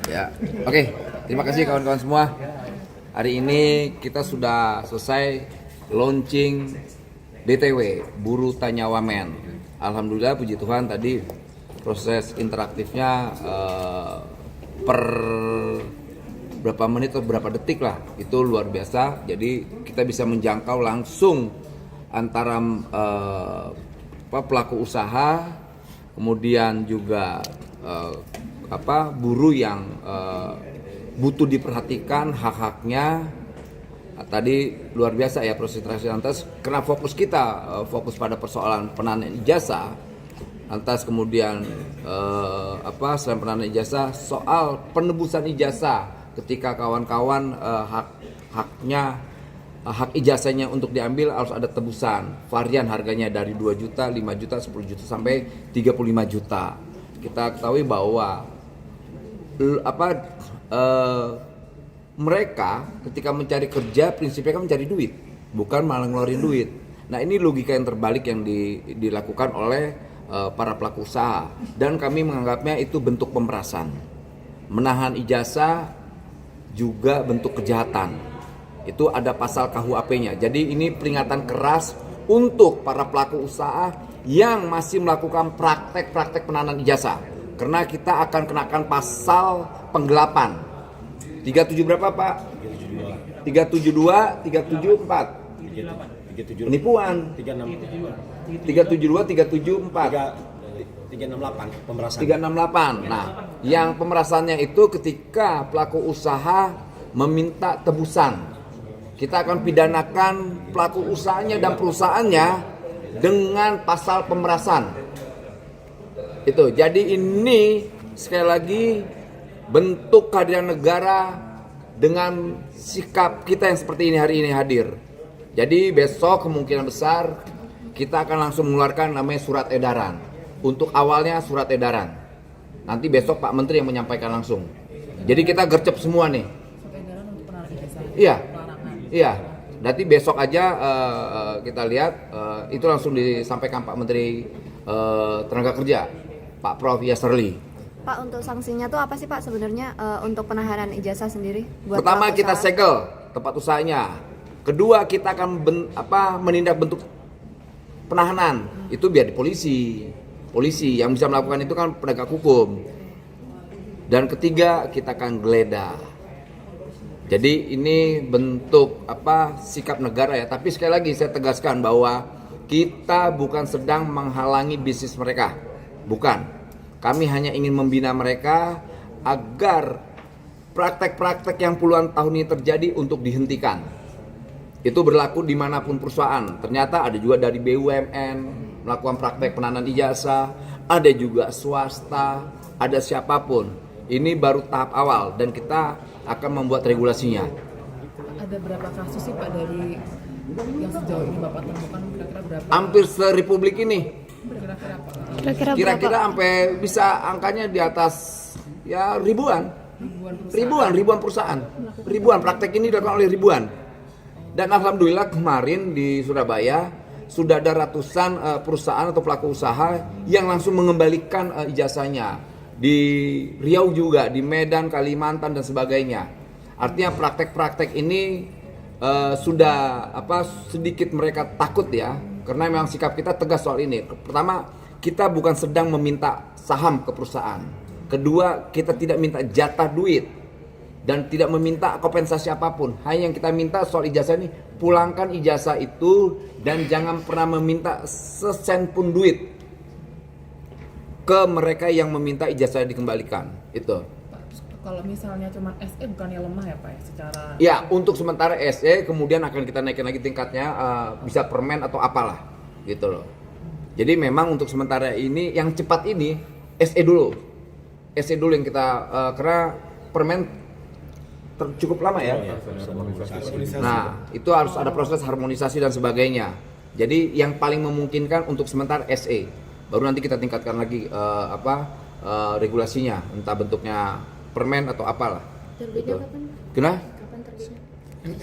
Ya, oke. Terima kasih kawan-kawan semua. Hari ini kita sudah selesai launching BTW, Buru Tanya Wamen. Alhamdulillah, puji Tuhan tadi proses interaktifnya per berapa menit atau berapa detik lah, itu luar biasa. Jadi kita bisa menjangkau langsung antara pelaku usaha, kemudian juga buruh yang butuh diperhatikan hak-haknya. Tadi luar biasa ya proses interaksi. Lantas karena fokus kita fokus pada persoalan penahanan ijazah, lantas kemudian selain penahanan ijazah, soal penebusan ijazah ketika kawan-kawan hak ijazahnya untuk diambil harus ada tebusan. Varian harganya dari 2 juta, 5 juta, 10 juta sampai 35 juta. Kita ketahui bahwa mereka ketika mencari kerja prinsipnya kan mencari duit, bukan malah ngeluarin duit. Nah, ini logika yang terbalik yang dilakukan oleh para pelaku usaha, dan kami menganggapnya itu bentuk pemerasan. Menahan ijazah juga bentuk kejahatan. Itu ada pasal KUHP-nya. Jadi ini peringatan keras untuk para pelaku usaha yang masih melakukan praktek-praktek penahanan ijazah. Karena kita akan kenakan pasal penggelapan. 37 berapa, Pak? 372, 374. Penipuan. 372, 374. 368 pemerasan. 368. Nah, yang pemerasannya itu ketika pelaku usaha meminta tebusan. Kita akan pidanakan pelaku usahanya dan perusahaannya dengan pasal pemerasan. Itu. Jadi ini sekali lagi bentuk kehadiran negara dengan sikap kita yang seperti ini hari ini hadir. Jadi besok kemungkinan besar kita akan langsung mengeluarkan namanya surat edaran. Untuk awalnya surat edaran. Nanti besok Pak Menteri yang menyampaikan langsung. Jadi kita gercep semua nih. Surat edaran untuk penahanan ijazah. Iya. Iya. Nanti besok aja kita lihat itu langsung disampaikan Pak Menteri Tenaga Kerja, Pak Prof. Yasserli. Pak, untuk sanksinya tuh apa sih Pak sebenarnya untuk penahanan ijazah sendiri? Pertama kita segel tempat usahanya. Kedua kita akan menindak bentuk penahanan. Itu biar di polisi. Polisi yang bisa melakukan itu kan penegak hukum. Dan ketiga kita akan geledah. Jadi ini bentuk sikap negara ya. Tapi sekali lagi saya tegaskan bahwa kita bukan sedang menghalangi bisnis mereka. Bukan. Kami hanya ingin membina mereka agar praktek-praktek yang puluhan tahun ini terjadi untuk dihentikan. Itu berlaku dimanapun perusahaan. Ternyata ada juga dari BUMN melakukan praktek penahanan ijazah, ada juga swasta, ada siapapun. Ini baru tahap awal dan kita akan membuat regulasinya. Ada berapa kasus sih Pak dari yang sejauh ini Bapak temukan, kira-kira berapa? Hampir se-Republik ini. Kira-kira sampai bisa angkanya di atas ya ribuan perusahaan. Ribuan praktek ini dilakukan oleh ribuan. Dan alhamdulillah kemarin di Surabaya sudah ada ratusan perusahaan atau pelaku usaha yang langsung mengembalikan ijazahnya. Di Riau juga, di Medan, Kalimantan dan sebagainya. Artinya praktek-praktek ini sudah sedikit mereka takut ya, karena memang sikap kita tegas soal ini. Pertama, kita bukan sedang meminta saham ke perusahaan. Kedua, kita tidak minta jatah duit dan tidak meminta kompensasi apapun. Hanya yang kita minta soal ijazah ini, pulangkan ijazah itu dan jangan pernah meminta sesen pun duit ke mereka yang meminta ijazah dikembalikan. Itu. Kalau misalnya cuma SE bukannya lemah ya Pak ya secara... Ya, untuk sementara SE, kemudian akan kita naikin lagi tingkatnya, bisa permen atau apalah gitu loh. Jadi memang untuk sementara ini yang cepat ini SE dulu yang kita karena permen cukup lama ya. Nah, itu harus ada proses harmonisasi dan sebagainya. Jadi yang paling memungkinkan untuk sementara SE, baru nanti kita tingkatkan lagi regulasinya, entah bentuknya permen atau apalah. Terbitnya kapan? Kenapa? Kapan terbitnya?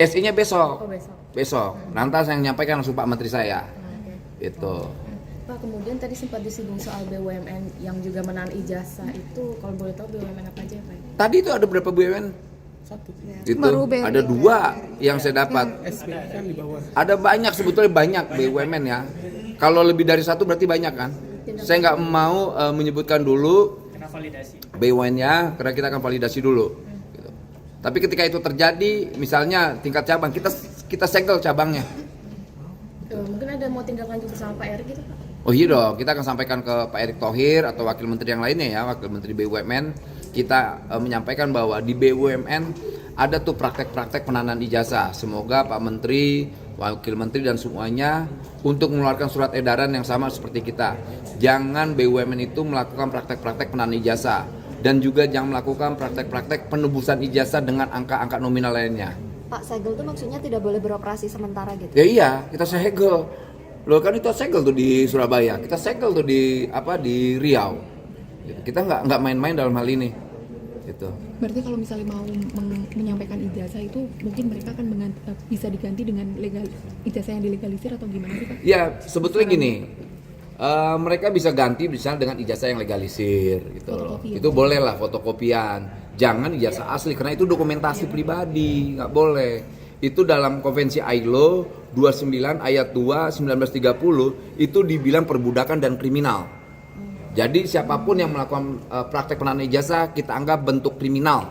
SE-nya besok. Oh, besok. Besok. Nanti saya nyampaikan langsung Pak Menteri saya. Itu. Pak, kemudian tadi sempat disinggung soal BUMN yang juga menahan ijazah itu, kalau boleh tahu BUMN apa aja ya Pak? Tadi itu ada berapa BUMN? Satu. Itu Baru BUMN. ada 2 yang saya dapat. SBI kan di bawah. Ada banyak, sebetulnya banyak BUMN ya. Kalau lebih dari 1 berarti banyak kan? Saya nggak mau menyebutkan dulu BUMN-nya karena kita akan validasi dulu. Gitu. Tapi ketika itu terjadi, misalnya tingkat cabang, kita segel cabangnya. Mungkin ada mau tindak lanjut sama Pak Erick gitu Pak? Oh iya dong, kita akan sampaikan ke Pak Erick Thohir atau wakil menteri yang lainnya ya, wakil menteri BUMN. Kita menyampaikan bahwa di BUMN ada tuh praktek-praktek penanaman ijazah. Semoga Pak Menteri, wakil menteri dan semuanya untuk mengeluarkan surat edaran yang sama seperti kita. Jangan BUMN itu melakukan praktek-praktek penanaman ijazah dan juga jangan melakukan praktek-praktek penebusan ijazah dengan angka-angka nominal lainnya. Pak, segel tuh maksudnya tidak boleh beroperasi sementara gitu? Ya iya, kita segel. Loh kan itu segel tuh di Surabaya, kita segel tuh di Riau. Kita nggak main-main dalam hal ini. Gitu. Berarti kalau misalnya mau menyampaikan ijazah itu mungkin mereka akan bisa diganti dengan ijazah yang dilegalisir atau gimana sih Pak? Ya sebetulnya gini, mereka bisa ganti misalnya dengan ijazah yang legalisir gitu loh. Fotokopi. Itu boleh lah fotokopian. Jangan ijazah asli karena itu dokumentasi pribadi, nggak boleh. Itu dalam konvensi ILO 29 ayat 2 1930 itu dibilang perbudakan dan kriminal. Jadi siapapun yang melakukan praktek penanaman ijazah kita anggap bentuk kriminal.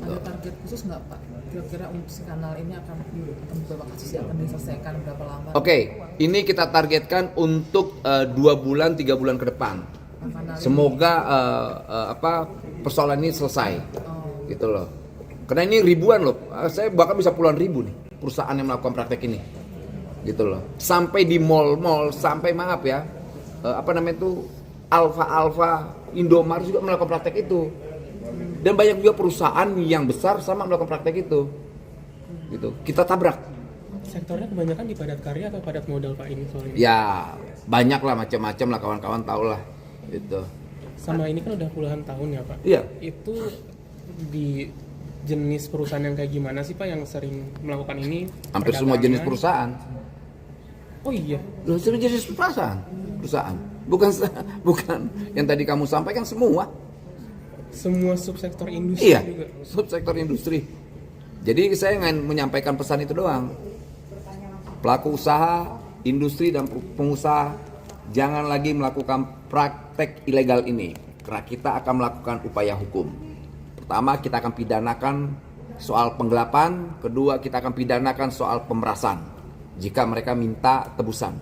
Ada target khusus nggak Pak? Kira-kira untuk si kanal ini akan beberapa kasus yang akan diselesaikan berapa lama? Oke, ini kita targetkan untuk 2 bulan 3 bulan ke depan. Semoga persoalan ini selesai, gitu loh. Karena ini ribuan loh, saya bahkan bisa puluhan ribu nih perusahaan yang melakukan praktek ini, gitu loh. Sampai di mall-mall, sampai maaf ya, Alfa, Indomaret juga melakukan praktek itu. Dan banyak juga perusahaan yang besar sama melakukan praktek itu, gitu. Kita tabrak. Sektornya kebanyakan di padat karya atau padat modal Pak ini soalnya? Ya banyak lah macam-macam lah kawan-kawan tahu lah, gitu. Sama ini kan udah puluhan tahun ya Pak? Iya. Itu di jenis perusahaan yang kayak gimana sih Pak yang sering melakukan ini? Hampir semua jenis Perdagangan? perusahaan. Oh iya? Loh, semua jenis perusahaan. Bukan yang tadi kamu sampaikan semua. Semua subsektor industri Iya, juga? subsektor industri. Jadi saya ingin menyampaikan pesan itu doang. Pelaku usaha, industri dan pengusaha jangan lagi melakukan praktek ilegal ini. Karena kita akan melakukan upaya hukum. Pertama, kita akan pidanakan soal penggelapan. Kedua, kita akan pidanakan soal pemerasan jika mereka minta tebusan.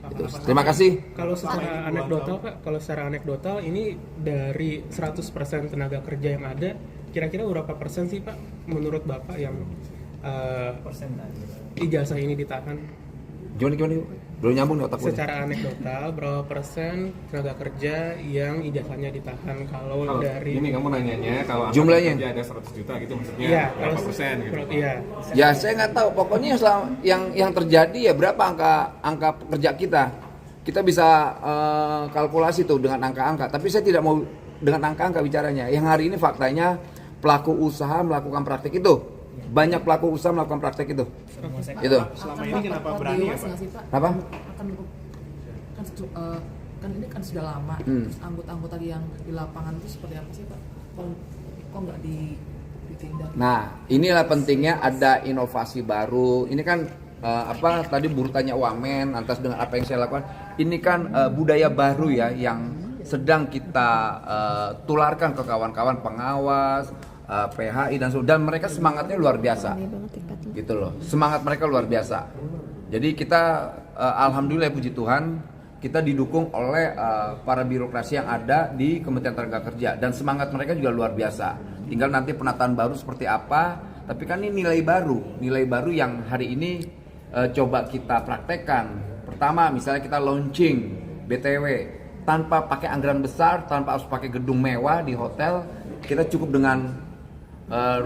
Gitu. Terima kasih. Kalau secara anekdotal Pak, ini dari 100% tenaga kerja yang ada, kira-kira berapa persen sih Pak menurut Bapak yang ijazah ini ditahan? Gimana? Belum nyambung nih otak gue. Secara anekdotal, berapa persen tenaga kerja yang ijazahnya ditahan kalau dari... Ini kamu nanyanya kalau Jumlahnya? angkatan kerja ada 100 juta gitu maksudnya Iya, berapa persen gitu? Iya. Ya saya nggak tahu. Pokoknya yang terjadi ya berapa angka pekerja kita. Kita bisa kalkulasi tuh dengan angka-angka. Tapi saya tidak mau dengan angka-angka bicaranya. Yang hari ini faktanya pelaku usaha melakukan praktek itu. Banyak pelaku usaha melakukan praktek itu. Itu. Selama ini kenapa berani ya Pak? Apa? Kan ini kan sudah lama. Terus anggota-anggota yang di lapangan itu seperti apa sih Pak? Kok nggak ditindak? Nah, inilah pentingnya ada inovasi baru. Ini kan tadi buruh tanya Wamen atas dengan apa yang saya lakukan. Ini kan budaya baru ya yang sedang kita tularkan ke kawan-kawan pengawas, PHI dan mereka semangatnya luar biasa. Gitu loh. Semangat mereka luar biasa. Jadi kita alhamdulillah puji Tuhan kita didukung oleh para birokrasi yang ada di Kementerian Tenaga Kerja dan semangat mereka juga luar biasa. Tinggal nanti penataan baru seperti apa, tapi kan ini nilai baru yang hari ini coba kita praktekkan. Pertama, misalnya kita launching BTW tanpa pakai anggaran besar, tanpa harus pakai gedung mewah di hotel, kita cukup dengan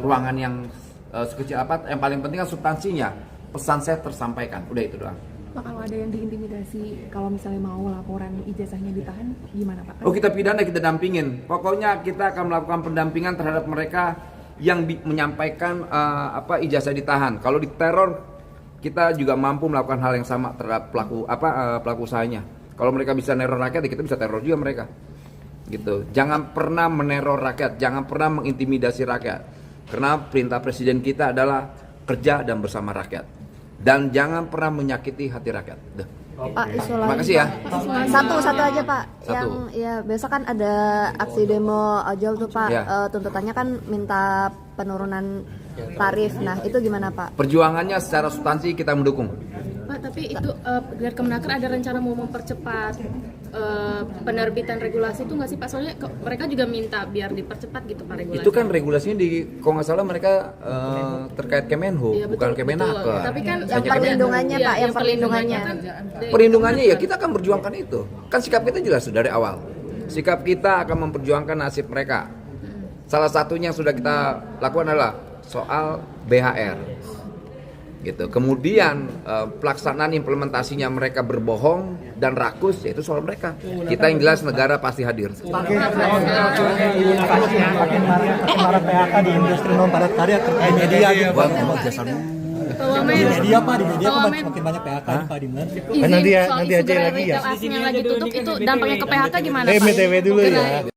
ruangan yang sekecil apa. Yang paling penting kan substansinya, pesan saya tersampaikan. Udah itu doang. Pak, kalau ada yang diintimidasi, kalau misalnya mau laporan ijazahnya ditahan, gimana Pak? Oh, kita pidana, kita dampingin. Pokoknya kita akan melakukan pendampingan terhadap mereka yang menyampaikan ijazah ditahan. Kalau diteror, kita juga mampu melakukan hal yang sama terhadap pelaku usahanya. Kalau mereka bisa neror rakyat, ya kita bisa teror juga mereka. gitu. Jangan pernah meneror rakyat, jangan pernah mengintimidasi rakyat. Karena perintah presiden kita adalah kerja dan bersama rakyat. Dan jangan pernah menyakiti hati rakyat. Duh. Pak, isu lain. Terima kasih ya. Satu aja Pak. Satu. Yang ya besok kan ada aksi demo ojol tuh Pak. Ya. Tuntutannya kan minta penurunan tarif. Nah itu gimana Pak? Perjuangannya secara substansi kita mendukung. Pak, tapi itu dari Kemenaker ada rencana mau mempercepat penerbitan regulasi itu nggak sih Pak? Soalnya mereka juga minta biar dipercepat gitu Pak regulasi. Itu kan regulasinya kalau nggak salah mereka terkait Kemenhub, Iya, bukan betul. Kemenaker. Tapi kan Yang perlindungannya Iya, Pak, yang perlindungannya. kan Perlindungannya ya kita akan perjuangkan itu. Kan sikap kita jelas dari awal. Sikap kita akan memperjuangkan nasib mereka. Salah satunya yang sudah kita lakukan adalah soal BHR. Gitu. Kemudian pelaksanaan implementasinya mereka berbohong dan rakus, yaitu soal mereka. Kita yang jelas negara pasti hadir. Kemarin PHK di industri non padat karya terkait media gitu. Di media Pak, di media Pak semakin banyak PHK Pak di mana? nanti aja lagi ya. Yang lagi tutup itu dampaknya ke PHK gimana Pak? BTW dulu ya.